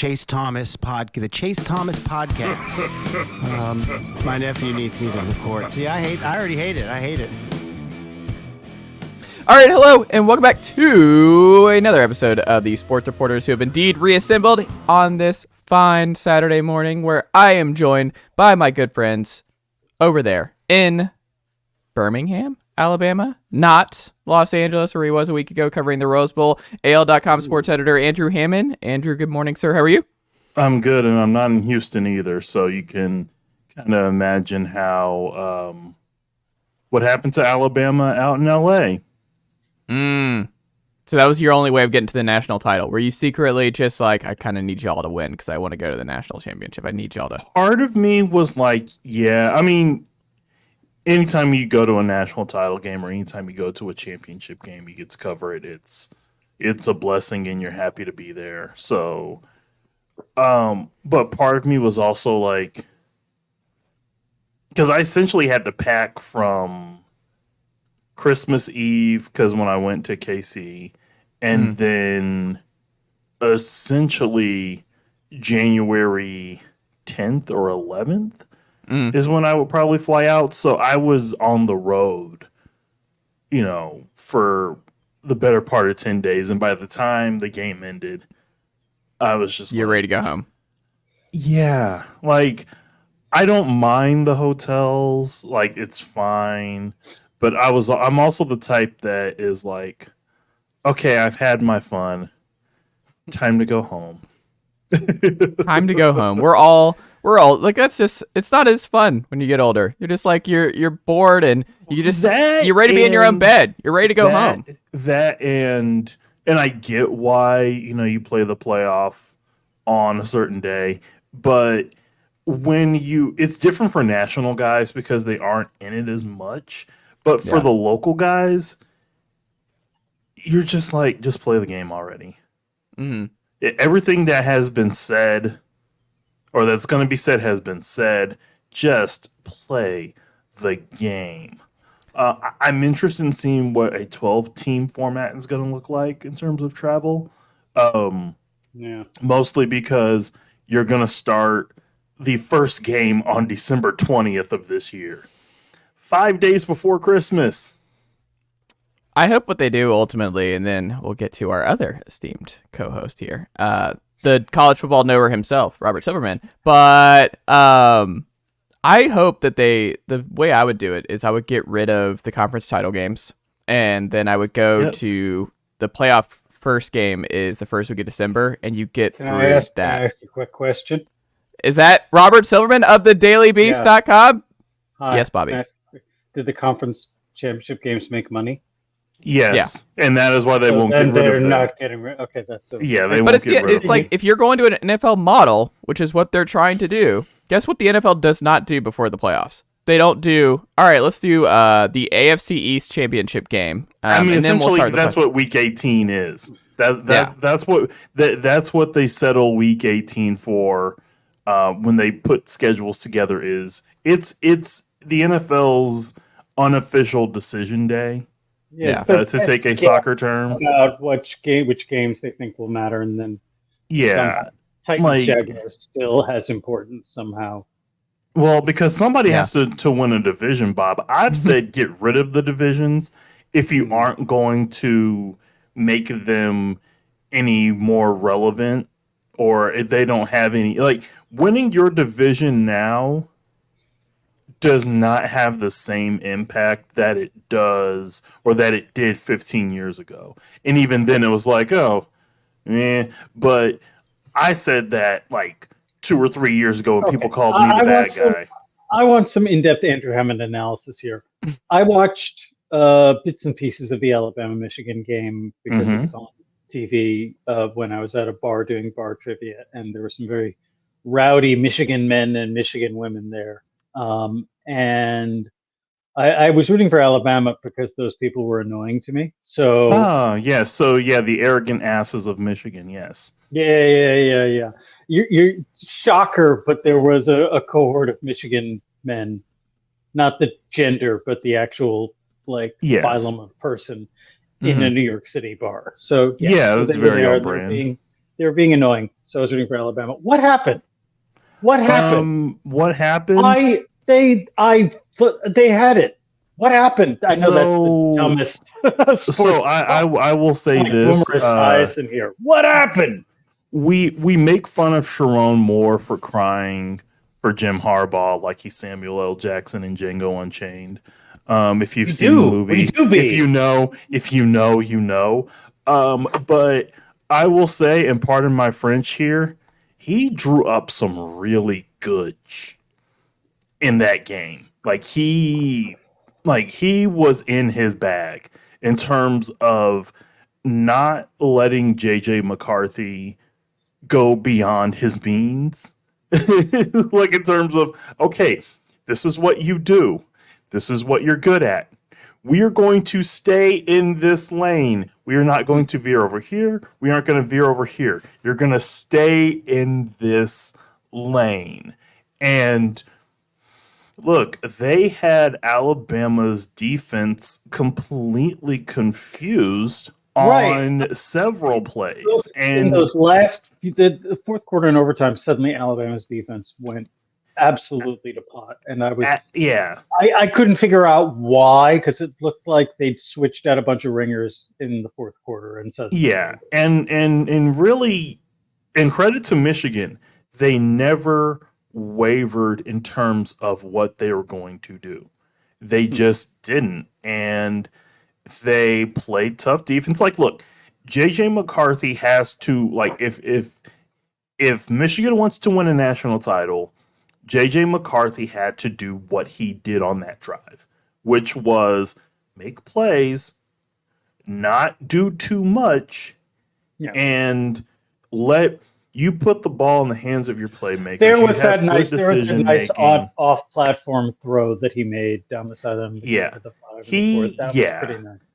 Chase Thomas podcast. My nephew needs me to record. See, I already hate it. I hate it. All right, hello, and welcome back to another episode of the Sports Reporters who have indeed reassembled on this fine Saturday morning, where I am joined by my good friends over there in Birmingham, Alabama, not Los Angeles, where he was a week ago covering the Rose Bowl. AL.com sports editor Andrew Hammond. Andrew, good morning, sir. How are you? I'm good, and I'm not in Houston either, so you can kind of imagine how what happened to Alabama out in L.A. So that was your only way of getting to the national title. Were you secretly just like, I kind of need y'all to win because I want to go to the national championship. I need y'all to. Part of me was like, yeah, I mean, anytime you go to a national title game or anytime you go to a championship game, you get to cover it. It's a blessing, and you're happy to be there. So, but part of me was also like, because I essentially had to pack from Christmas Eve, because when I went to KC, and then essentially January 10th or 11th is when I would probably fly out. So I was on the road, for the better part of 10 days. And by the time the game ended, I was just You're ready to go home. Yeah. Like, I don't mind the hotels. Like, it's fine. But I'm also the type that is like, okay, I've had my fun. Time to go home. Time to go home. We're all like, it's not as fun when you get older. You're just like, you're bored, and you're ready to be in your own bed. You're ready to go home. And I get why, you play the playoff on a certain day, but it's different for national guys because they aren't in it as much. But for the local guys, you're just like, just play the game already. Mm-hmm. Everything that has been said, or that's going to be said, has been said. Just play the game. I'm interested in seeing what a 12-team format is going to look like in terms of travel. Mostly because you're going to start the first game on December 20th of this year. 5 days before Christmas. I hope what they do ultimately, and then we'll get to our other esteemed co-host here, the college football knower himself, Robert Silverman. But I hope that the way I would do it is I would get rid of the conference title games, and then I would go to the playoff. First game is the first week of December, and you get Can through I ask that. a quick question? Is that Robert Silverman of the dailybeast.com? Hi. Yes, Bobby. Did the conference championship games make money? Yes, and that is why they won't get rid of them. They're not getting rid. Okay, that's so. Yeah, they won't get rid of It's like, if you're going to an NFL model, which is what they're trying to do. Guess what the NFL does not do before the playoffs? They don't do. All right, let's do the AFC East championship game. I mean, essentially, that's what Week 18 is. That's what they settle Week 18 for when they put schedules together. It's the NFL's unofficial decision day. To take a soccer term about which games they think will matter, and then Titans still has importance somehow. Well, because somebody has to win a division, Bob. I've said get rid of the divisions if you aren't going to make them any more relevant, or if they don't have any. Like, winning your division now does not have the same impact that it does, or that it did 15 years ago. And even then it was like, but I said that like 2 or 3 years ago, and people called me the bad guy. I want some in-depth Andrew Hammond analysis here. I watched bits and pieces of the Alabama-Michigan game because it's on TV when I was at a bar doing bar trivia, and there were some very rowdy Michigan men and Michigan women there. And I was rooting for Alabama because those people were annoying to me. So the arrogant asses of Michigan. Yes. Yeah. You're shocker, but there was a cohort of Michigan men, not the gender, but the actual phylum of person in a New York City bar. So that's very on brand. They were being annoying, so I was rooting for Alabama. What happened? What happened? What happened? They had it. What happened? I know that's the dumbest. So I will say this. In here. What happened? We make fun of Sharon Moore for crying for Jim Harbaugh like he's Samuel L. Jackson in Django Unchained. If you've seen the movie, if you know, you know. But I will say, and pardon my French here, he drew up some really good in that game. Like he was in his bag in terms of not letting JJ McCarthy go beyond his means. Like in terms of, okay, this is what you do. This is what you're good at. We are going to stay in this lane. We are not going to veer over here. We aren't going to veer over here. You're going to stay in this lane. And look, they had Alabama's defense completely confused on several plays. And in those the fourth quarter and overtime, suddenly Alabama's defense went absolutely to pot. And I was I couldn't figure out why, because it looked like they'd switched out a bunch of ringers in the fourth quarter. And so and really, and credit to Michigan, they never wavered in terms of what they were going to do. They just didn't. And they played tough defense. Like, look, JJ McCarthy has to, like, if Michigan wants to win a national title, JJ McCarthy had to do what he did on that drive, which was make plays, not do too much, and let you put the ball in the hands of your playmakers. There was that nice odd off-platform throw that he made down the sideline. That was pretty nice.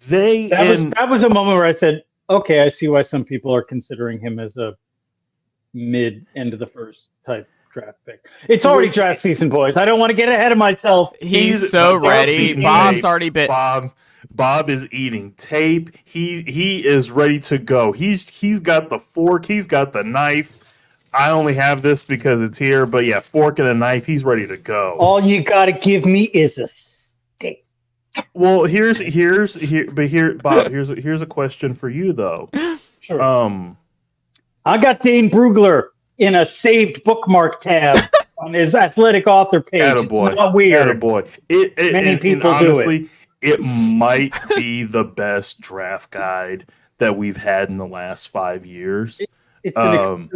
That was a moment where I said, okay, I see why some people are considering him as a mid-end of the first type draft pick. It's already draft season, boys. I don't want to get ahead of myself. He's so ready. Bob's already been. Bob is eating tape. He is ready to go. He's got the fork. He's got the knife. I only have this because it's here, but yeah, fork and a knife. He's ready to go. All you got to give me is a steak. Well, Bob, here's a question for you though. Sure. I got Dane Brugler in a saved bookmark tab on his athletic author page. Attaboy. It's not weird. Attaboy. Many people honestly, do it. It might be the best draft guide that we've had in the last 5 years. I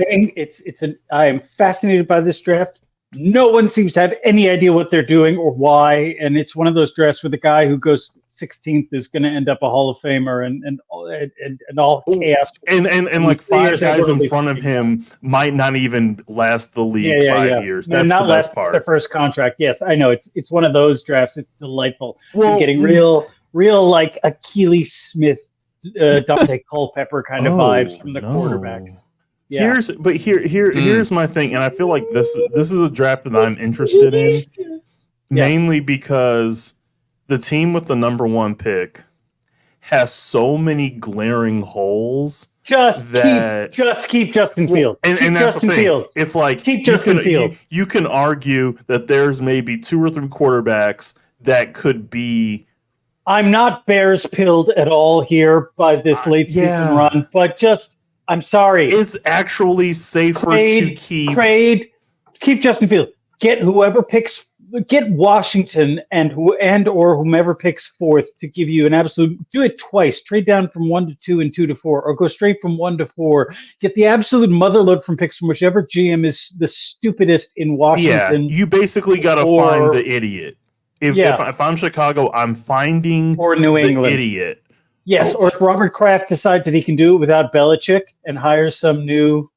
am fascinated by this draft. No one seems to have any idea what they're doing or why, and it's one of those drafts where the guy who goes 16th is going to end up a Hall of Famer, and all chaos. And like five guys in front of him might not even last the league 5 years. That's the best part. Their first contract. Yes, I know. It's one of those drafts. It's delightful. Well, you're getting real like Achilles Smith, Dante Culpepper kind of vibes from the quarterbacks. Yeah. Here's my thing, and I feel like this is a draft that I'm interested in, mainly because the team with the number 1 pick has so many glaring holes. Just keep Justin Fields. And that's Justin the thing. Fields. It's like keep Justin Fields. You can argue that there's maybe 2 or 3 quarterbacks that could be. I'm not Bears pilled at all here by this late season run, but I'm sorry. It's actually safer to keep Justin Fields. Get Washington and or whomever picks 4th to give you an absolute. Do it twice. Trade down from 1 to 2 and 2 to 4, or go straight from 1 to 4. Get the absolute motherload from picks from whichever GM is the stupidest in Washington. Yeah, you basically got to find the idiot. If I'm Chicago, I'm finding or New England idiot. Yes, or if Robert Kraft decides that he can do it without Belichick and hires some new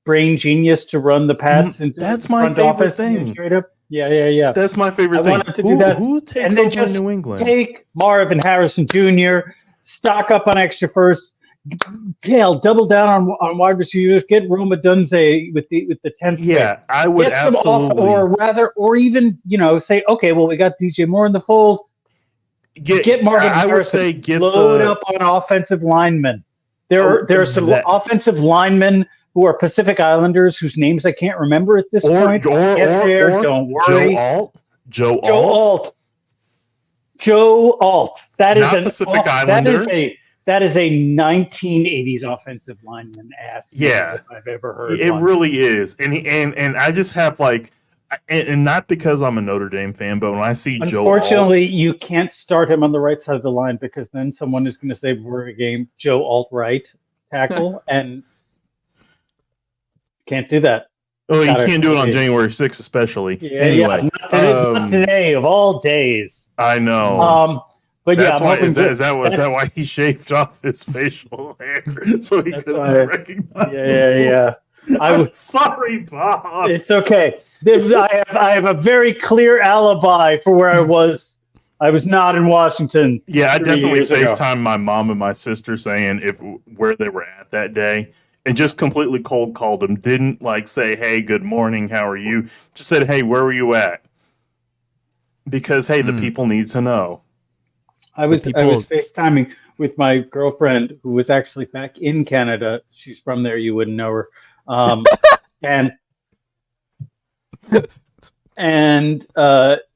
brain genius to run the Pats into that's my favorite thing. Straight up. Yeah. That's my favorite thing. Who takes over New England? Take Marvin Harrison Jr., stock up on extra first. Double down on wide receivers. Get Roma Dunze with the 10th. Yeah, pick. I would absolutely. Or even say, okay, well, we got DJ Moore in the fold. Get Marvin Harrison. I would say load up on offensive linemen. There are some offensive linemen who are Pacific Islanders whose names I can't remember at this point. Don't worry. Joe Alt. Joe Alt. That is not Pacific Islander. That is a 1980s offensive lineman ass. Yeah, if I've ever heard. It really is, and I just have like, and not because I'm a Notre Dame fan, but when I see Joe Alt, unfortunately, you can't start him on the right side of the line because then someone is going to say we're a game Joe Alt right tackle and can't do that. Oh, you can't do it on January 6th, especially. Yeah, anyway, not today of all days. I know. But that's yeah, why is that why he shaved off his facial hair so he couldn't recognize? Yeah. I'm sorry, Bob. It's okay. I have a very clear alibi for where I was. I was not in Washington. Yeah, I definitely FaceTimed my mom and my sister saying where they were at that day. And just completely cold called them. Didn't like say, "Hey, good morning, how are you?" Just said, "Hey, where were you at?" Because the people need to know. I was FaceTiming with my girlfriend who was actually back in Canada. She's from there. You wouldn't know her. And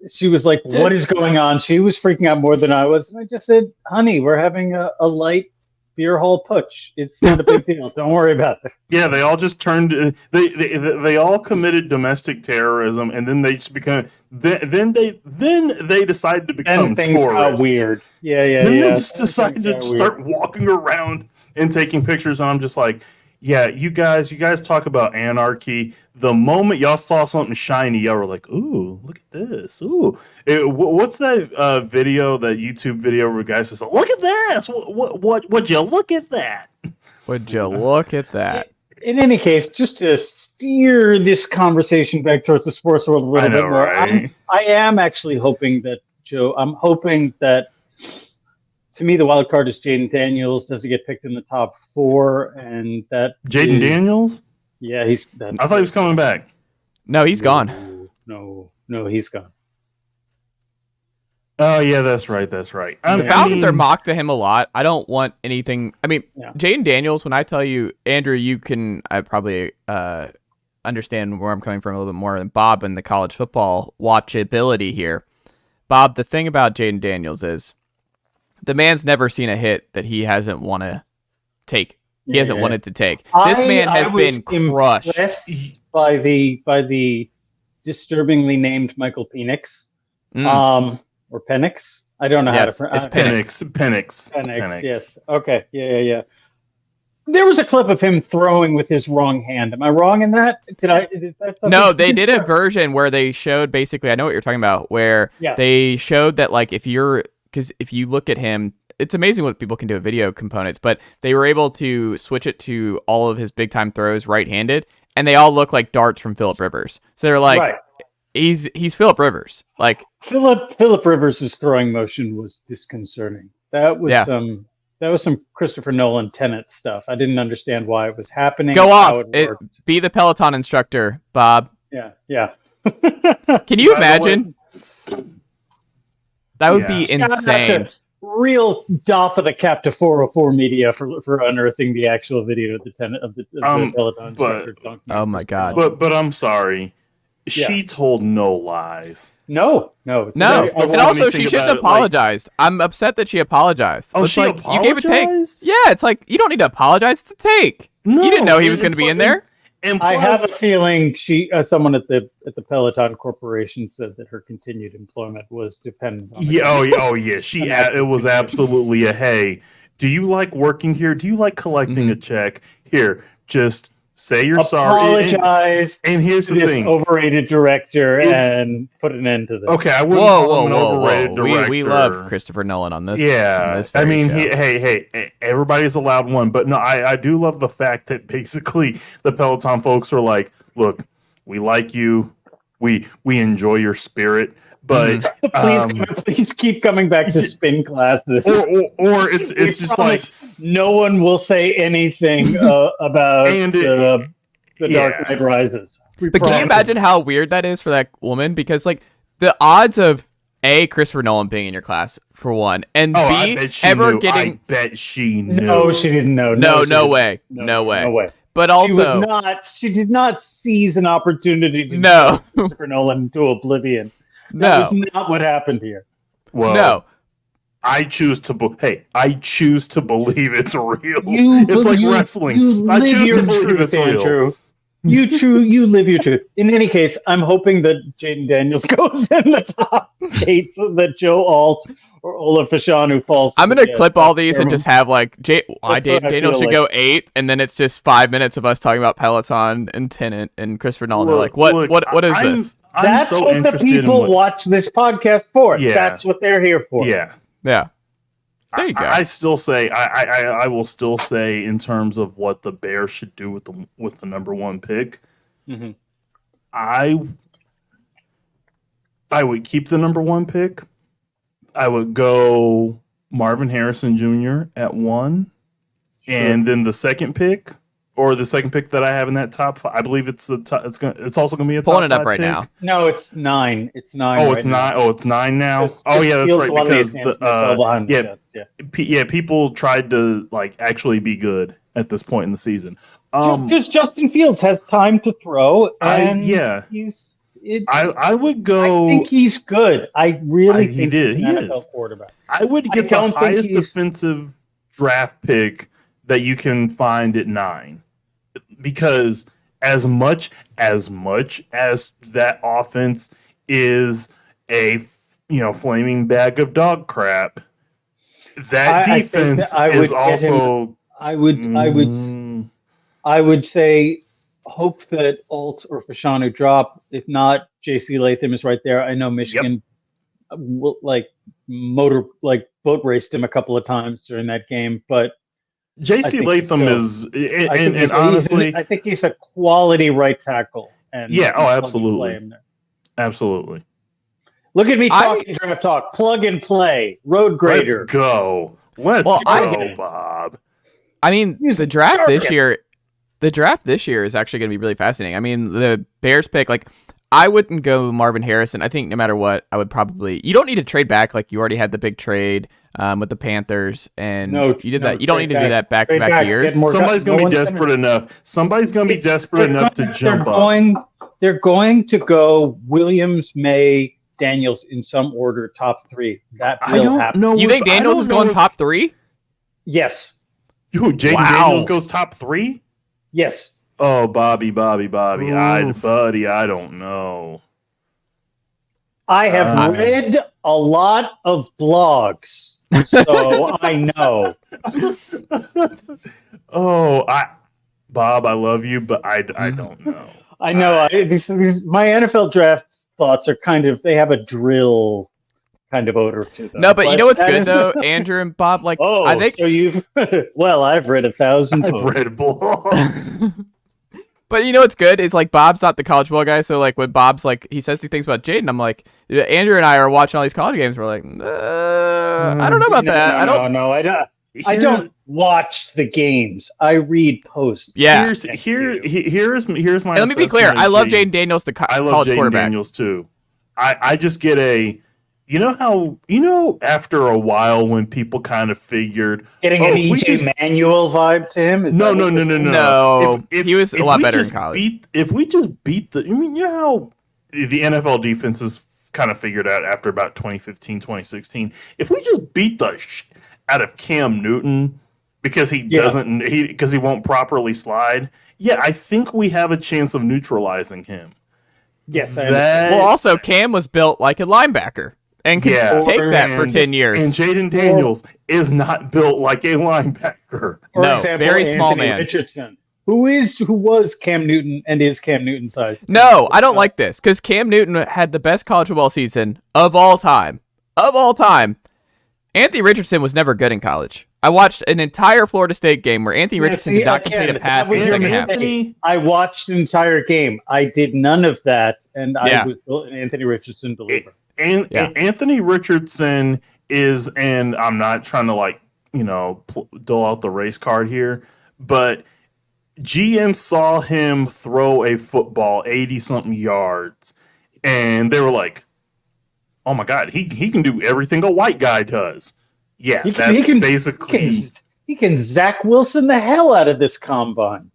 she was like, "What is going on?" She was freaking out more than I was. And I just said, "Honey, we're having a light beer hall putsch. It's not a big deal. Don't worry about it." Yeah, they all just turned. They all committed domestic terrorism, and then they just become. Then they decided to become things tourists. Got weird. Yeah. Then they just decided to start walking around and taking pictures, and I'm just like, yeah, you guys talk about anarchy. The moment y'all saw something shiny, y'all were like, "Ooh, look at this! Ooh, what's that video? That YouTube video where guys just like, look at this! Would you look at that? Would you look at that?" In any case, just to steer this conversation back towards the sports world a little bit more, right? I am actually hoping that I'm hoping that. To me, the wild card is Jaden Daniels. Does he get picked in the top 4? And that Jaden Daniels? Yeah, I thought he was coming back. No, he's gone. No, he's gone. Oh, yeah, that's right. The Falcons are mocked to him a lot. I don't want anything. I mean, Jaden Daniels, when I tell you, Andrew, you can probably understand where I'm coming from a little bit more than Bob and the college football watchability here. Bob, the thing about Jaden Daniels is, the man's never seen a hit that he hasn't want to take. He hasn't wanted to take. This man has been crushed by the disturbingly named Michael Penix, or Penix. I don't know how to pronounce it. It's Penix. Yes. Okay. Yeah. There was a clip of him throwing with his wrong hand. Am I wrong in that? No, they did a version where they showed basically. I know what you're talking about. Where they showed that because if you look at him, it's amazing what people can do with video components, but they were able to switch it to all of his big time throws right-handed, and they all look like darts from Phillip Rivers. So they're like, he's Phillip Rivers. Like Phillip Rivers' throwing motion was disconcerting. That was some Christopher Nolan Tenet stuff. I didn't understand why it was happening. Go off. Be the Peloton instructor, Bob. Yeah. Can you imagine? That would be insane. Real doff of the cap to 404 media for unearthing the actual video of the Peloton. Oh my god! But I'm sorry, she told no lies. No. And also, she shouldn't have apologized. I'm upset that she apologized. Oh, she apologized? You gave a take. Yeah, it's like you don't need to apologize. It's a take. No, you didn't know he was going to be in there. And plus, I have a feeling someone at the Peloton Corporation said that her continued employment was dependent on. Yeah. It was absolutely a hey. Do you like working here? Do you like collecting a check? Here, just say you're sorry. Apologize. And here's the thing: overrated director, and put an end to this. Okay, I wouldn't call him an overrated director. We love Christopher Nolan on this. Yeah, on this I mean, show. hey, everybody's allowed one, but no, I do love the fact that basically the Peloton folks are like, look, we like you, we enjoy your spirit. But please keep coming back to spin classes. Or it's just like no one will say anything about the Dark Knight Rises. But can you imagine how weird that is for that woman? Because like the odds of A, Christopher Nolan being in your class, for one, and Oh, B, I bet she ever knew. getting... I bet she knew. No, she didn't know. No, she no didn't. way. No way. No way. But She also... did not seize an opportunity to No. drive Christopher Nolan into oblivion. No. That was not what happened here. Well, No. I choose to. I choose to believe it's real. It's like wrestling. You I live choose your to believe truth, it's real. Andrew. You live your truth. In any case, I'm hoping that Jaden Daniels goes in the top 8 so that Joe Alt or Olaf Fashanu falls. I'm going to clip all these and just have like Daniel should like. go 8, and then it's just 5 minutes of us talking about Peloton and Tenet and Christopher Nolan. Look, They're like, what is this? That's so what the interested people in watch this podcast for. Yeah. That's what they're here for. Yeah. Yeah. There you go. I still say I will still say in terms of what the Bears should do with the number 1 pick. Mm-hmm. I would keep the number 1 pick. I would go Marvin Harrison Jr. at 1, and then the second pick, or the second pick that I have in that top 5. I believe it's also gonna be a top 5 Pulling it up right pick. now. No, it's 9. It's 9. Oh, right it's now. 9. Oh, it's 9 now. Just Oh, yeah, that's Fields right. won Because the yeah, people tried to like actually be good at this point in the season. Because Justin Fields has time to throw, and I would go. I think he's good. I really think he's an is. NFL quarterback. I would get the highest defensive draft pick that you can find at 9, because as much as that offense is a flaming bag of dog crap, that defense is also. I would say hope that Alt or Fashanu drop. If not, JC Latham is right there. I know Michigan boat raced him a couple of times during that game, but JC Latham is, and honestly, I think he's a quality right tackle. And absolutely, absolutely. Look at me talking draft talk. Plug and play. Road grader. Let's go. Let's go, Bob. I mean, the draft this year is actually going to be really fascinating. I mean, the Bears pick, like, I wouldn't go Marvin Harrison. I think no matter what, I would probably. You don't need to trade back. Like, you already had the big trade with the Panthers, and you did that. You don't need to do that back-to-back years. Somebody's going to be desperate enough. Somebody's going to be desperate enough to jump up. They're going to go Williams, May, Daniels in some order, top 3. That will happen. You think Daniels is going top 3? Yes. Jaden Daniels goes top 3? Yes. Oh, Bobby. Buddy, I don't know. I have read a lot of blogs, so I know. Bob, I love you, but I don't know. I know. My NFL draft thoughts are they have a drill kind of odor to them. No, but you know what's good though, Andrew and Bob. Like, I think so you've. Well, I've read 1,000. I've read blogs. But you know what's good? It's like Bob's not the college ball guy, so like when Bob's like he says these things about Jaden, I'm like, Andrew and I are watching all these college games. We're like, I don't know about that. No, I don't. I don't watch the games. I read posts. Yeah. Here's my. And let me be clear. I love Jaden Daniels, the college quarterback. I love Jaden Daniels too. I just get after a while when people kind of figured getting an EJ Manuel vibe to him. No. He was a lot better in college. If we just beat you know how the NFL defense is kind of figured out after about 2015, 2016. If we just beat the out of Cam Newton because he won't properly slide, I think we have a chance of neutralizing him. Yes. Also Cam was built like a linebacker. And can take that for 10 years. And Jaden Daniels is not built like a linebacker. Very small man. Richardson, who was Cam Newton and is Cam Newton size. No, I don't like this because Cam Newton had the best college football season of all time. Anthony Richardson was never good in college. I watched an entire Florida State game where Anthony Richardson did not complete a pass in the second half. I watched an entire game. I did none of that, and I was an Anthony Richardson believer. Anthony Richardson is, and I'm not trying to dole out the race card here, but GM saw him throw a football 80-something yards, and they were like, oh my God, he can do everything a white guy does. Yeah, He that's can- basically. He can Zach Wilson the hell out of this combine.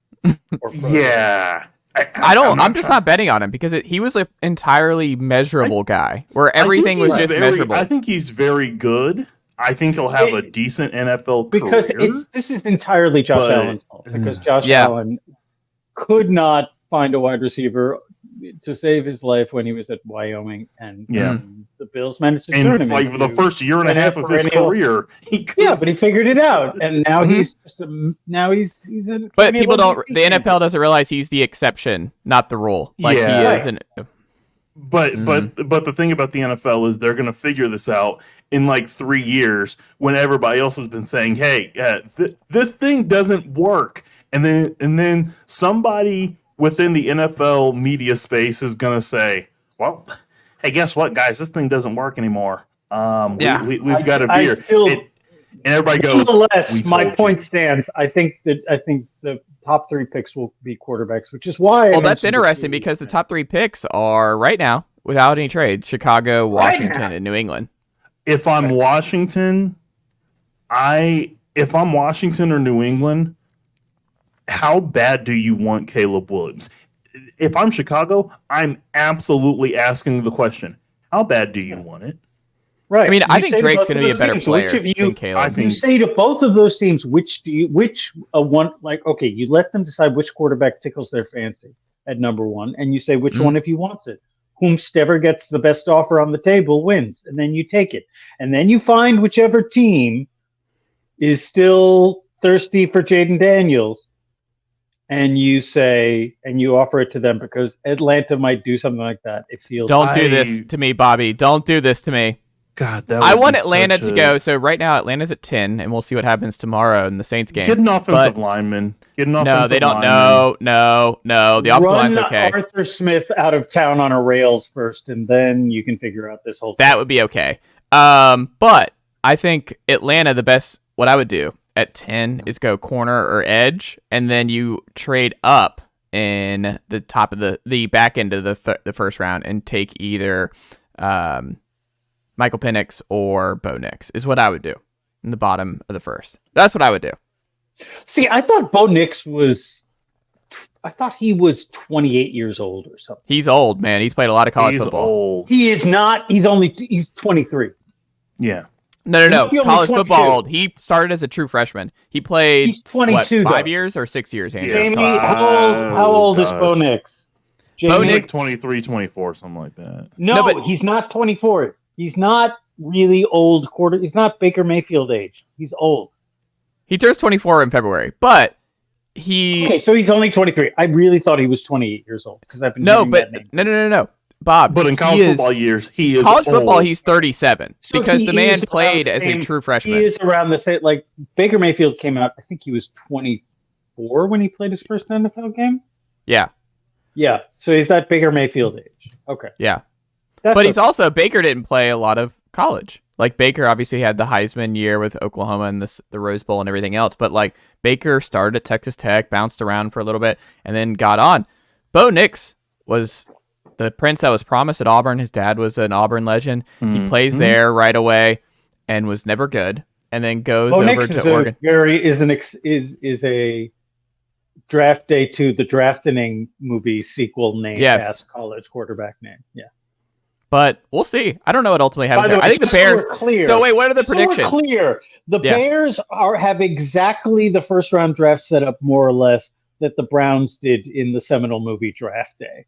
Yeah. I'm just not betting on him because he was an entirely measurable guy where everything was just measurable. I think he's very good. I think he'll have a decent NFL because career. this is entirely Josh Allen's fault because Josh Allen could not find a wide receiver to save his life when he was at Wyoming, and the Bills managed to turn him like into the first year and a half of his career. But he figured it out, and now he's a. But people don't. The NFL doesn't realize he's the exception, not the rule. Like he is an. But the thing about the NFL is they're going to figure this out in like 3 years when everybody else has been saying, "Hey, this thing doesn't work," and then somebody within the NFL media space is going to say, "Well, hey, guess what, guys? This thing doesn't work anymore. We've got a veer." And everybody goes. Nonetheless, my point stands. I think the top 3 picks will be quarterbacks, which is why. Well, that's interesting because the top 3 picks are right now, without any trades, Chicago, Washington, and New England. If I'm Washington, or New England, how bad do you want Caleb Williams? If I'm Chicago, I'm absolutely asking the question: how bad do you want it? Right. I mean, I think Drake's going to be a better player than Caleb. You say to both of those teams, which one? Like, okay, you let them decide which quarterback tickles their fancy at number 1, and you say which one if he wants it. Whomsoever gets the best offer on the table wins, and then you take it, and then you find whichever team is still thirsty for Jaden Daniels, and you say and you offer it to them because Atlanta might do something like that. It feels. Don't do this to me, Bobby. Don't do this to me. God, that I want Atlanta to go. So right now, Atlanta's at 10, and we'll see what happens tomorrow in the Saints game. Get an offensive lineman. No, they don't. No. The offensive line's okay. Arthur Smith out of town on a rails first, and then you can figure out this whole thing. That would be okay. But I think Atlanta, what I would do at 10 is go corner or edge, and then you trade up in the top of the back end of the first round and take either Michael Penix or Bo Nix is what I would do in the bottom of the first. That's what I would do. See, I thought Bo Nix he was 28 years old or something. He's old, man. He's played a lot of college football. Old. He is not. He's 23. Yeah. No. College football old. He started as a true freshman. He played He's 22, 5 years or 6 years, Andrew? Jamie, how old is Bo Nix? Bo Nix, like 23, 24, something like that. No, but he's not 24. He's not really old He's not Baker Mayfield age. He's old. He turns 24 in February, but Okay, so he's only 23. I really thought he was 28 years old because I've been No, Bob. But in college football years, he is college old. Football. He's 37 so because the man played as a true freshman. He is around the same. Like Baker Mayfield came out. I think he was 24 when he played his first NFL game. Yeah. So he's that Baker Mayfield age. Okay. Yeah. But he's also Baker didn't play a lot of college. Like Baker obviously had the Heisman year with Oklahoma and the Rose Bowl and everything else. But like Baker started at Texas Tech, bounced around for a little bit, and then got on. Bo Nix was the prince that was promised at Auburn. His dad was an Auburn legend. He plays there right away and was never good. And then goes over to Oregon. Is a Draft Day 2, the Drafting movie sequel named as college quarterback name. Yeah. But we'll see. I don't know what ultimately happens there. I think the Bears. So wait, what are the predictions? The Bears have exactly the first round draft set up more or less that the Browns did in the seminal movie Draft Day.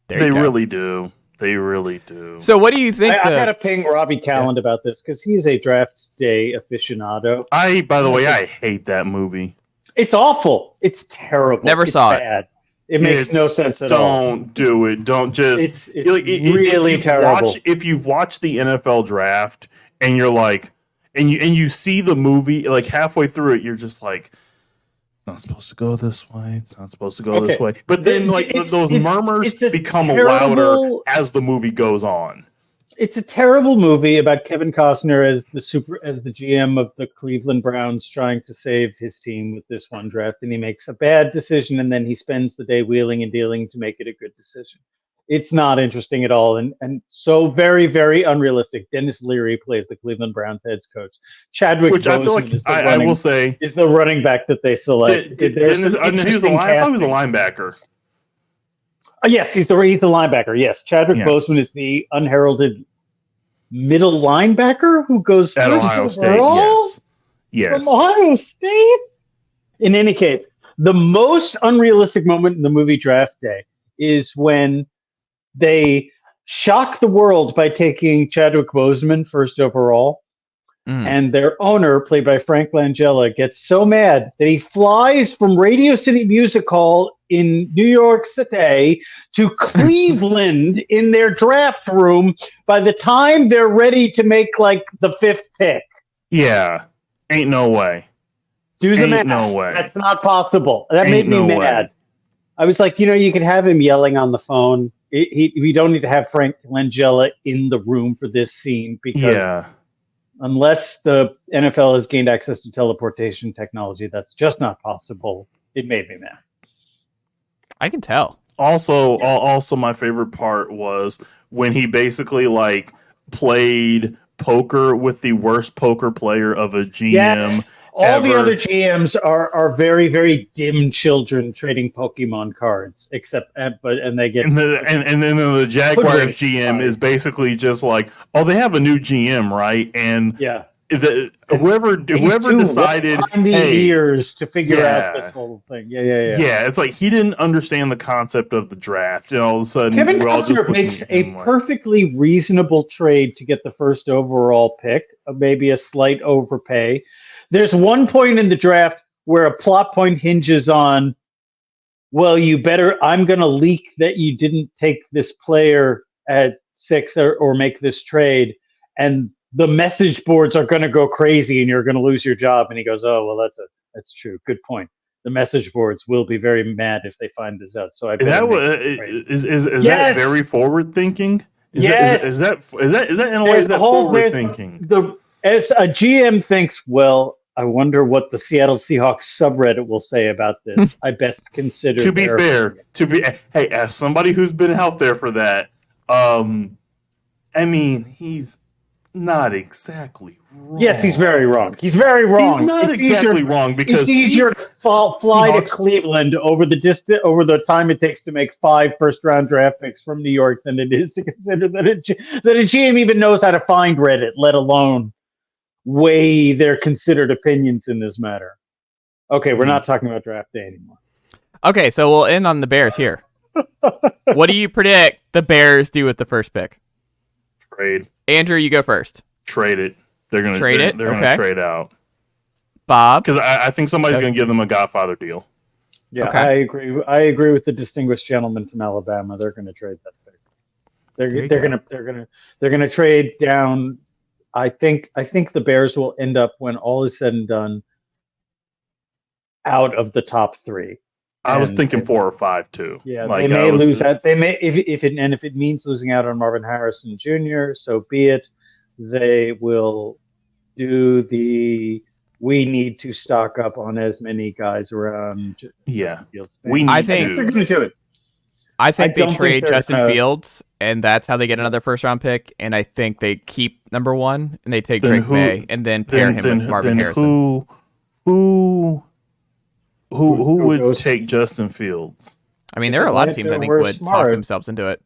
They really do. They really do. So what do you think? I got to ping Robbie Talent about this because he's a Draft Day aficionado. By the way, I hate that movie. It's awful. It's terrible. Never saw it. It makes no sense at all. Don't do it. Don't just. It's really terrible. If you've watched the NFL draft and you're like, and you see the movie like halfway through it, you're just like, it's not supposed to go this way. It's not supposed to go this way. But then those murmurs become louder as the movie goes on. It's a terrible movie about Kevin Costner as the GM of the Cleveland Browns trying to save his team with this one draft, and he makes a bad decision, and then he spends the day wheeling and dealing to make it a good decision. It's not interesting at all, and so very, very unrealistic. Dennis Leary plays the Cleveland Browns head coach. Chadwick Which I feel Boseman like is the I will say is the running back that they select. Dennis, I thought he was a linebacker. Yes, he's the linebacker. Yes, Chadwick Boseman is the unheralded middle linebacker who goes at first Ohio State. overall Yes, from Ohio State. In any case, the most unrealistic moment in the movie Draft Day is when they shock the world by taking Chadwick Boseman first overall. And their owner, played by Frank Langella, gets so mad that he flies from Radio City Music Hall in New York City to Cleveland in their draft room by the time they're ready to make like the 5th pick. Yeah. Ain't no way. Do the math. Ain't no way. That's not possible. That made me mad. Way. I was like, you could have him yelling on the phone. We don't need to have Frank Langella in the room for this scene because unless the NFL has gained access to teleportation technology, that's just not possible. It made me mad. I can tell. Also, my favorite part was when he basically like played poker with the worst poker player of a GM. Yes. All the other GMs are very, very dim children trading Pokemon cards, except they get and then the Jaguars GM is basically just like, oh, they have a new GM, right? And whoever decided years to figure out this whole thing. Yeah. It's like he didn't understand the concept of the draft, and all of a sudden Kevin we're all just Costner makes a perfectly reasonable trade to get the first overall pick, maybe a slight overpay. There's one point in the draft where a plot point hinges on, well, I'm going to leak that you didn't take this player at 6 or make this trade, and the message boards are going to go crazy and you're going to lose your job. And he goes, oh, well, that's true. Good point. The message boards will be very mad if they find this out. So I bet is that very forward thinking? Is that in a way is that forward thinking? As a GM thinks, well, I wonder what the Seattle Seahawks subreddit will say about this. I best consider. To be fair, as somebody who's been out there for that, I mean, he's not exactly wrong. Yes, he's very wrong. He's very wrong. He's not exactly wrong because it's easier to fly to Cleveland over the time it takes to make 5 first-round draft picks from New York than it is to consider that a GM even knows how to find Reddit, let alone weigh their considered opinions in this matter. Okay, we're not talking about draft day anymore. Okay, so we'll end on the Bears here. What do you predict the Bears do with the first pick? Trade. Andrew, you go first. Trade it. They're going to trade it. They're going to trade out. Bob, because I think somebody's going to give them a Godfather deal. Yeah, okay. I agree with the distinguished gentleman from Alabama. They're going to trade that pick. They're going to trade down. I think the Bears will end up, when all is said and done, out of the top 3. I was thinking 4 or 5 too. Yeah, they may lose out. They may if it means losing out on Marvin Harrison Jr., so be it. They will do we need to stock up on as many guys around. Yeah, I think they're going to do it. I think they trade Justin Fields, and that's how they get another first-round pick. And I think they keep number 1, and they take Drake May, and then pair him with Marvin Harrison. Who would take Justin Fields? I mean, there are a lot of teams I think would talk themselves into it.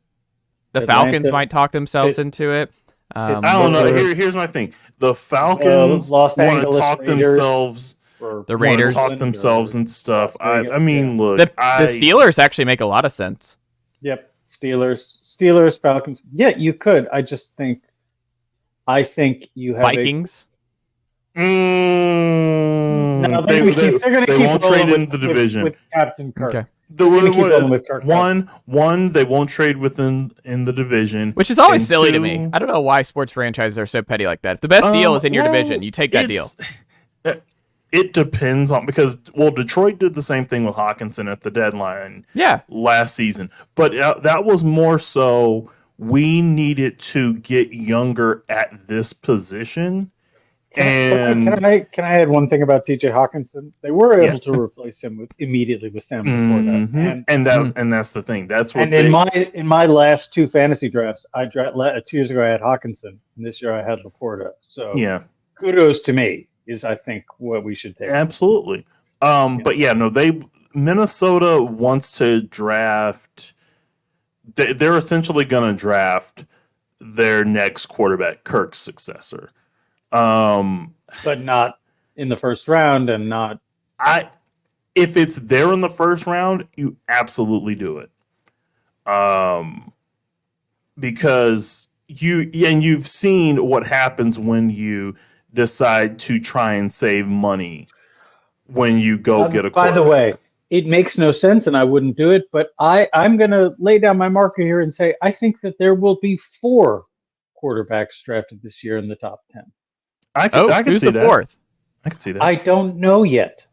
The Falcons might talk themselves into it. I don't know. Here's my thing: the Falcons want to talk themselves. The Raiders talk themselves and stuff. I mean, look, the Steelers actually make a lot of sense. Yep, Steelers, Falcons. Yeah, you could. I think you have Vikings. No, they won't trade in the division with Captain Kirk. Okay. One, they won't trade in the division, which is always silly to me. I don't know why sports franchises are so petty like that. If the best deal is in your division, you take that deal. It depends on Detroit did the same thing with Hawkinson at the deadline. Last season, but that was more so we needed to get younger at this position. And can I add one thing about T.J. Hawkinson? They were able to replace him immediately with Sam Laporta, and that's the thing. That's what. And in my last two fantasy drafts, 2 years ago I had Hawkinson, and this year I had Laporta. So kudos to me is I think what we should take. Absolutely. But Minnesota wants to draft. They're essentially going to draft their next quarterback, Kirk's successor. But not in the first round, and not. If it's there in the first round, you absolutely do it. Because you've seen what happens when you decide to try and save money when you go get a quarterback. By the way, it makes no sense, and I wouldn't do it. But I'm going to lay down my marker here and say I think that there will be 4 quarterbacks drafted this year in the top 10. I can see that. Fourth? I can see that. I don't know yet.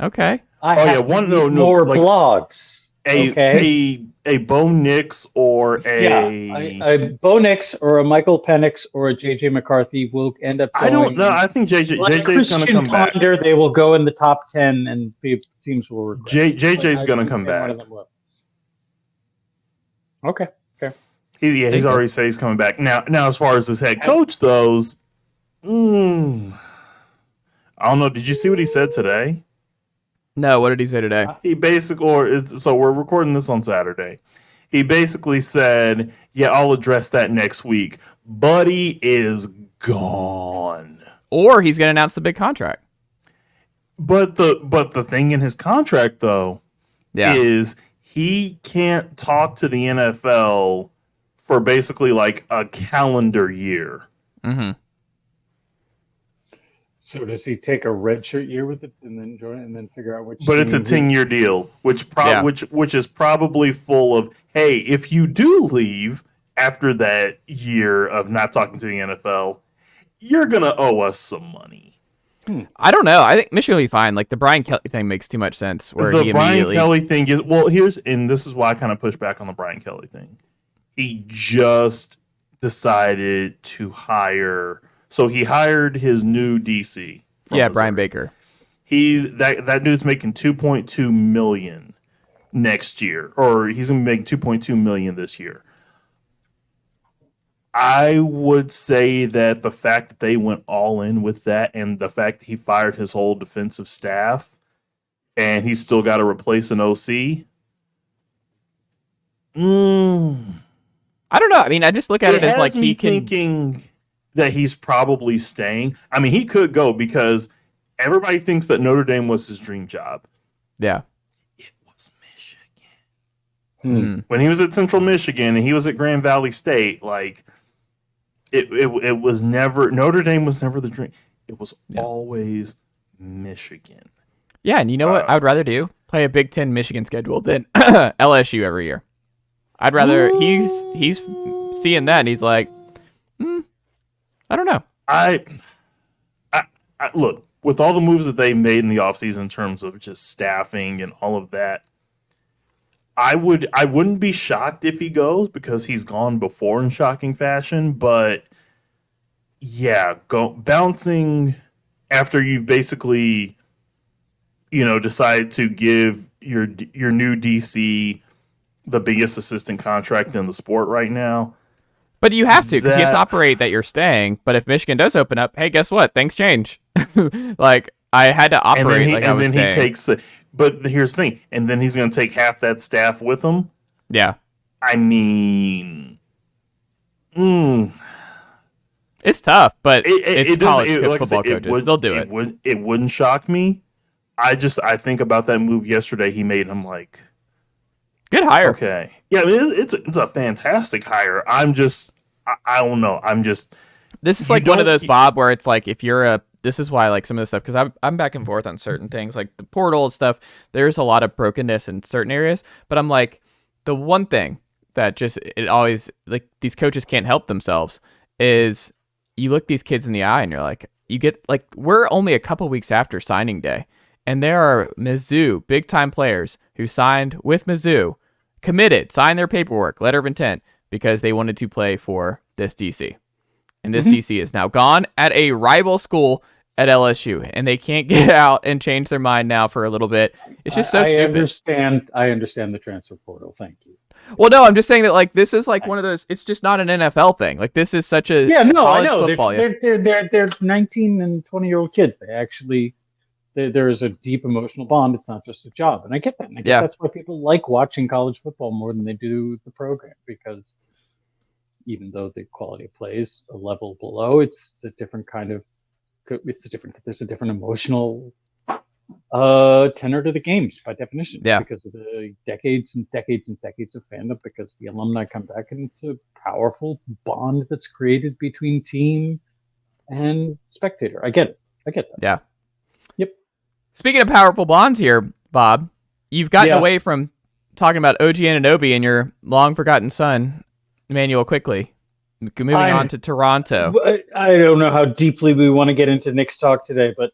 Okay. I have more blogs. A Bo Nix or a Bo Nix or a Michael Penix or a JJ McCarthy will end up going, I don't know. I think JJ's going to come back. They will go in the top 10 and teams will regret. JJ's going to come back. Okay. He's already said he's coming back. Now as far as his head coach goes, I don't know. Did you see what he said today? No, what did he say today? He so we're recording this on Saturday. He basically said, "Yeah, I'll address that next week." Buddy is gone, or he's going to announce the big contract. But the thing in his contract though, is he can't talk to the NFL for basically like a calendar year. Mm-hmm. So does he take a redshirt year with it and then join and then figure out which? But it's a 10-year deal, which is probably full of, hey, if you do leave after that year of not talking to the NFL, you're gonna owe us some money. I don't know. I think Michigan will be fine. Like the Brian Kelly thing makes too much sense. The Brian Kelly thing is this is why I kind of push back on the Brian Kelly thing. He just decided to hire. So he hired his new DC. Brian Baker. He's that dude's making $2.2 million next year, or he's gonna make $2.2 million this year. I would say that the fact that they went all in with that, and the fact that he fired his whole defensive staff, and he's still got to replace an OC. I don't know. I mean, I just look at it as like he can. Thinking that he's probably staying. I mean, he could go because everybody thinks that Notre Dame was his dream job. Yeah. It was Michigan. When he was at Central Michigan and he was at Grand Valley State, like it was never, Notre Dame was never the dream. It was always Michigan. Yeah, and you know what I would rather do? Play a Big Ten Michigan schedule than LSU every year. I'd rather he's seeing that and he's like, I don't know. I look, with all the moves that they made in the offseason in terms of just staffing and all of that, I wouldn't be shocked if he goes because he's gone before in shocking fashion, but bouncing after you've basically decided to give your new DC the biggest assistant contract in the sport right now. But you have to, because you have to operate that you're staying. But if Michigan does open up, hey, guess what? Things change. Like, I had to operate I was staying. He takes but here's the thing. And then he's going to take half that staff with him? Yeah. I mean... It's tough, but it's college football coaches. They'll do it. It wouldn't shock me. I think about that move yesterday he made, and I'm like... Good hire. Okay. Yeah, I mean, it's a fantastic hire. I don't know. This is like one of those, Bob, where it's like if you're this is why I like some of this stuff, because I'm back and forth on certain things, like the portal and stuff. There's a lot of brokenness in certain areas, but I'm like, the one thing that it always, like, these coaches can't help themselves is you look these kids in the eye and you're like, we're only a couple weeks after signing day. And there are Mizzou big-time players who signed with Mizzou, committed, signed their paperwork, letter of intent, because they wanted to play for this DC. And this DC is now gone at a rival school at LSU, and they can't get out and change their mind now for a little bit. It's just so stupid. I understand the transfer portal. Thank you. Well, no, I'm just saying that like this is like one of those. It's just not an NFL thing. Like this is such a I know. Football, they're 19 and 20-year-old kids. They actually there is a deep emotional bond. It's not just a job, and I get that. And I get that's why people like watching college football more than they do the program, because even though the quality of play is a level below, it's a different kind of. There's a different emotional tenor to the games by definition, because of the decades and decades and decades of fandom, because the alumni come back and it's a powerful bond that's created between team and spectator. I get that. Yeah. Yep. Speaking of powerful bonds here, Bob, you've gotten away from talking about OG Anunoby and your long forgotten son, Emmanuel, quickly. Moving on to Toronto. I don't know how deeply we want to get into Knicks talk today, but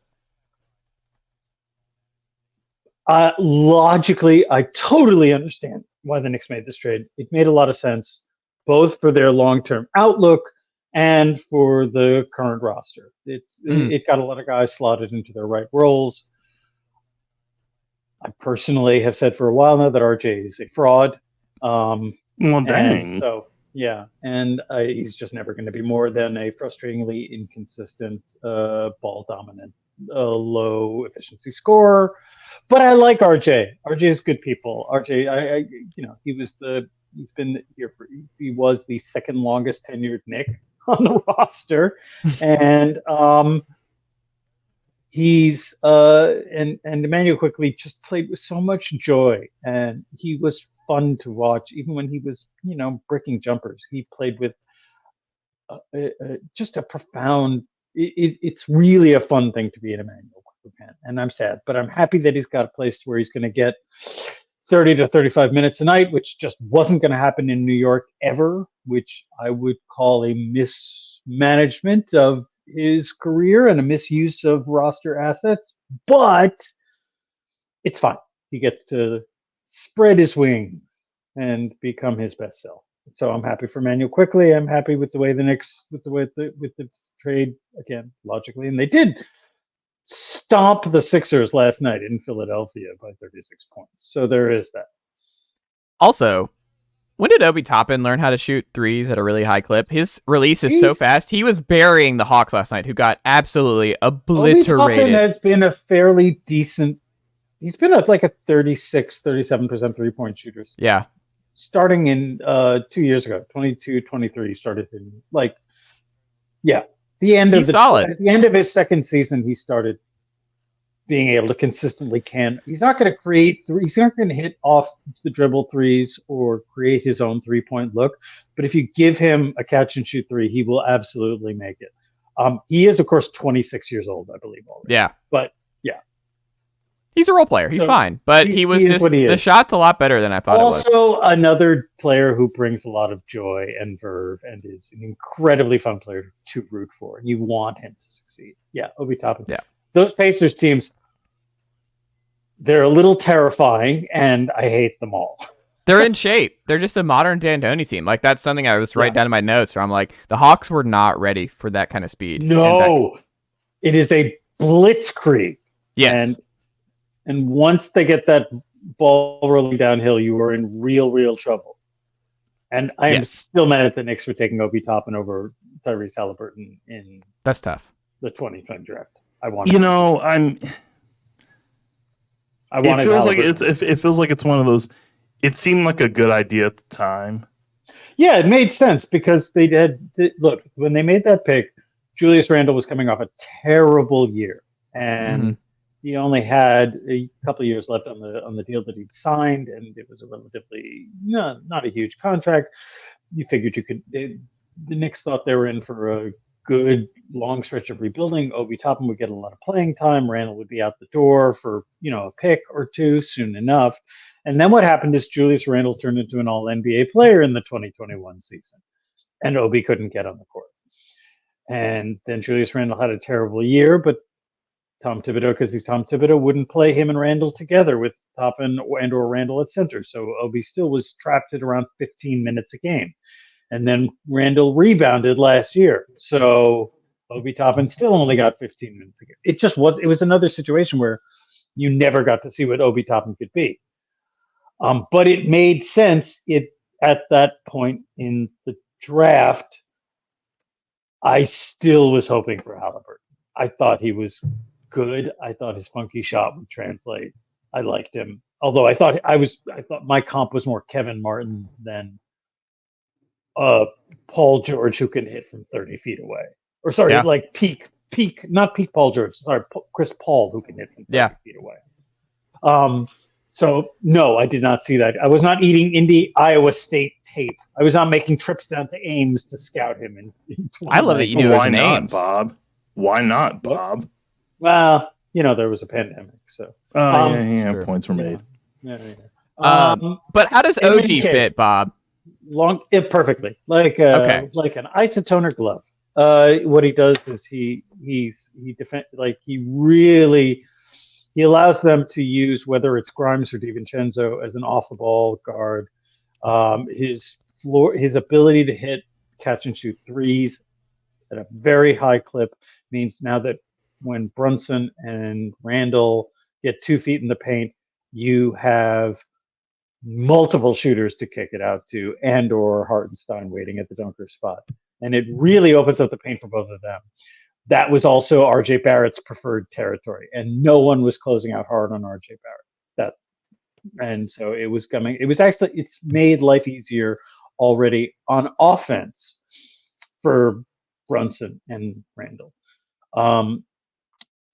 logically, I totally understand why the Knicks made this trade. It made a lot of sense, both for their long-term outlook and for the current roster. It got a lot of guys slotted into their right roles. I personally have said for a while now that RJ is a fraud. Well, dang. He's just never going to be more than a frustratingly inconsistent, ball-dominant, low efficiency scorer. But I like RJ. RJ is good people. RJ, he was the second longest tenured Knick on the roster, and he's and Emmanuel quickly just played with so much joy, and he was fun to watch, even when he was, bricking jumpers. He played with just a profound. It's really a fun thing to be an Emmanuel fan, and I'm sad, but I'm happy that he's got a place where he's going to get 30 to 35 minutes a night, which just wasn't going to happen in New York ever, which I would call a mismanagement of his career and a misuse of roster assets. But it's fine. He gets to spread his wings and become his best self. So I'm happy for Emmanuel quickly. I'm happy with the way the Knicks, with the trade, again, logically, and they did stomp the Sixers last night in Philadelphia by 36 points. So there is that. Also, when did Obi Toppin learn how to shoot threes at a really high clip? His release is so fast. He was burying the Hawks last night, who got absolutely obliterated. Obi Toppin has been a fairly decent. He's been like a 37% three-point shooter. Yeah. Starting in 2 years ago, 22, 23, started in the end of solid. At the end of his second season, he started being able to consistently He's not going to create he's not going to hit off the dribble threes or create his own three-point look. But if you give him a catch and shoot three, he will absolutely make it. He is, of course, 26 years old, I believe already. Yeah. But he's a role player. He's fine. But the shot's a lot better than I thought it was. Also, another player who brings a lot of joy and verve and is an incredibly fun player to root for. And you want him to succeed. Yeah, Obi Toppin. Yeah. Those Pacers teams, they're a little terrifying, and I hate them all. They're in shape. They're just a modern D'Antoni team. Like, that's something I was writing down in my notes where I'm like, the Hawks were not ready for that kind of speed. No. It is a blitzkrieg. Yes. And once they get that ball rolling downhill, you are in real trouble. And I am still mad at the Knicks for taking Obi Toppin over Tyrese Halliburton in that's tough. The 2020 draft. I want. It feels like it's one of those. It seemed like a good idea at the time. Yeah, it made sense because they did. Look, when they made that pick, Julius Randle was coming off a terrible year, and he only had a couple of years left on the deal that he'd signed, and it was a relatively not a huge contract. You figured the Knicks thought they were in for a good long stretch of rebuilding. Obi Toppin would get a lot of playing time. Randall would be out the door for a pick or two soon enough. And then what happened is Julius Randle turned into an All-NBA player in the 2021 season, and Obi couldn't get on the court. And then Julius Randle had a terrible year, but Tom Thibodeau, because he's Tom Thibodeau, wouldn't play him and Randle together with Toppin or Randle at center. So Obi still was trapped at around 15 minutes a game. And then Randle rebounded last year. So Obi Toppin still only got 15 minutes ago. It was another situation where you never got to see what Obi Toppin could be. But it made sense. At that point in the draft, I still was hoping for Halliburton. I thought he was good. I thought his funky shot would translate. I liked him. Although I thought my comp was more Kevin Martin than Paul George, who can hit from 30 feet away. Or sorry, Yeah. like not peak Paul George. Sorry, Chris Paul, who can hit from 30 feet away. So no, I did not see that. I was not eating Iowa State tape. I was not making trips down to Ames to scout him. I love that you knew it was Why an not, Ames. Bob? Why not, Bob? Well, there was a pandemic, so. Yeah. Points were made. Yeah. But how does in OG any case, fit, Bob? Perfectly, like Okay. like an isotoner glove. What he does is he allows them to use, whether it's Grimes or DiVincenzo, as an off the ball guard. His ability to hit catch and shoot threes at a very high clip means now that when Brunson and Randall get 2 feet in the paint, you have multiple shooters to kick it out to, and or Hartenstein waiting at the dunker spot. And it really opens up the paint for both of them. That was also RJ Barrett's preferred territory, and no one was closing out hard on RJ Barrett. And so it was coming. It's made life easier already on offense for Brunson and Randall.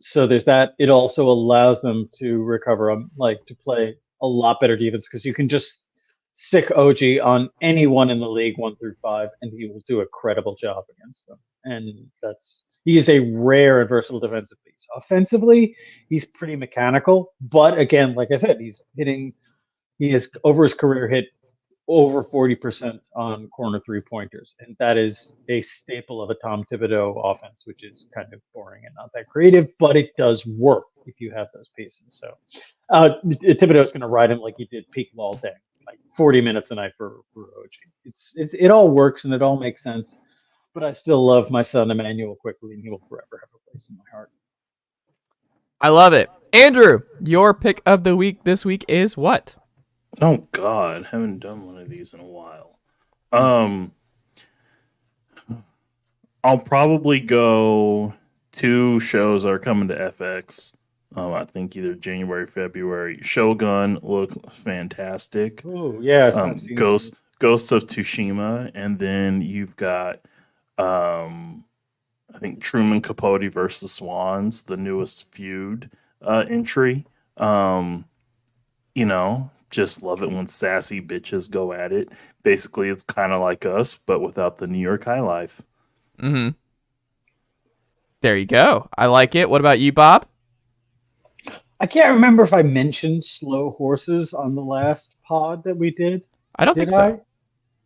So there's that. It also allows them to recover, to play a lot better defense, because you can just stick OG on anyone in the league 1 through 5, and he will do a credible job against them. And he is a rare and versatile defensive piece. Offensively, he's pretty mechanical, but again, like I said, he has over his career hit over 40% on corner 3-pointers. And that is a staple of a Tom Thibodeau offense, which is kind of boring and not that creative, but it does work if you have those pieces. So Thibodeau's going to ride him like he did Peak all day, like 40 minutes a night for OG. It all works and it all makes sense. But I still love my son Emmanuel Quickly, and he will forever have a place in my heart. I love it. Andrew, your pick of the week this week is what? Oh God, haven't done one of these in a while. I'll probably go 2 shows that are coming to FX. I think either January, February. Shogun looks fantastic. Oh yeah, Ghost of Tsushima, and then you've got I think Truman Capote versus Swans, the newest feud entry. Just love it when sassy bitches go at it. Basically, it's kind of like us, but without the New York high life. Mm-hmm. There you go. I like it. What about you, Bob? I can't remember if I mentioned Slow Horses on the last pod that we did. I don't think so.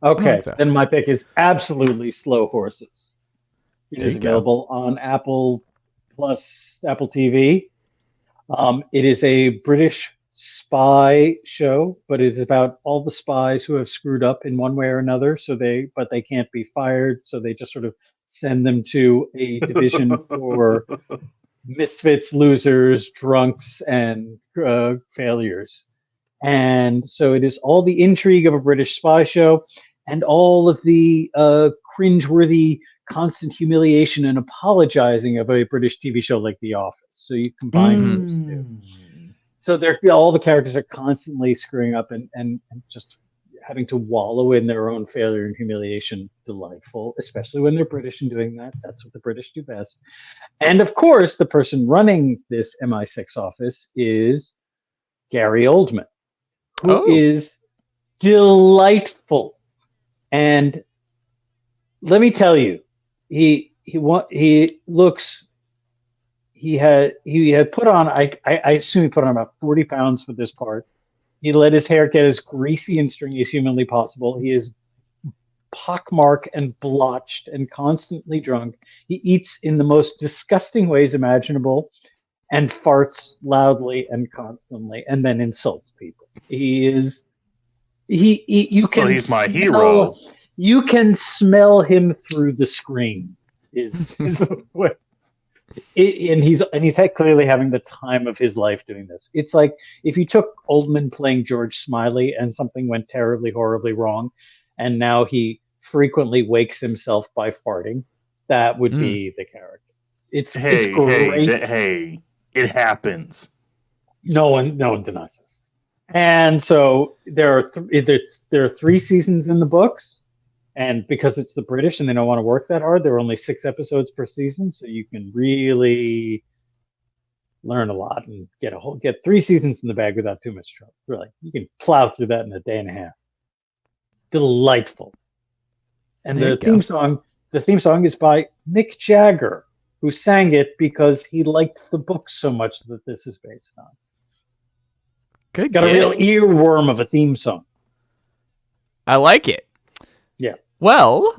Okay, then my pick is absolutely Slow Horses. It is available on Apple Plus, Apple TV. It is a British spy show, but it's about all the spies who have screwed up in one way or another. But they can't be fired, so they just sort of send them to a division for misfits, losers, drunks, and failures. And so it is all the intrigue of a British spy show and all of the cringeworthy constant humiliation and apologizing of a British TV show like The Office. So you combine those two. So all the characters are constantly screwing up and just having to wallow in their own failure and humiliation. Delightful, especially when they're British and doing that. That's what the British do best. And of course, the person running this MI6 office is Gary Oldman, who is delightful. And let me tell you, he had put on, I assume he put on about 40 pounds for this part. He let his hair get as greasy and stringy as humanly possible. He is pockmarked and blotched and constantly drunk. He eats in the most disgusting ways imaginable and farts loudly and constantly and then insults people. He's my hero. You can smell him through the screen. is the way. And he's clearly having the time of his life doing this. It's like if you took Oldman playing George Smiley and something went terribly, horribly wrong, and now he frequently wakes himself by farting. That would be the character. It's great. Hey, it happens. No one denies this. And so there are 3 seasons in the books, and because it's the British and they don't want to work that hard, there are only 6 episodes per season, so you can really learn a lot and get 3 seasons in the bag without too much trouble. Really, you can plow through that in a day and a half. Delightful. And the theme song is by Mick Jagger, who sang it because he liked the book so much that this is based on. Good. Got a real earworm of a theme song. I like it. Yeah. Well,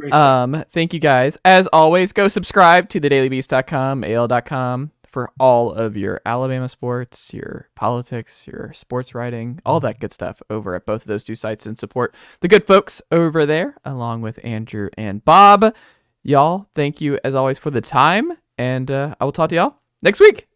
thank you guys. As always, go subscribe to thedailybeast.com, AL.com for all of your Alabama sports, your politics, your sports writing, all that good stuff over at both of those 2 sites, and support the good folks over there, along with Andrew and Bob. Y'all, thank you as always for the time, and I will talk to y'all next week.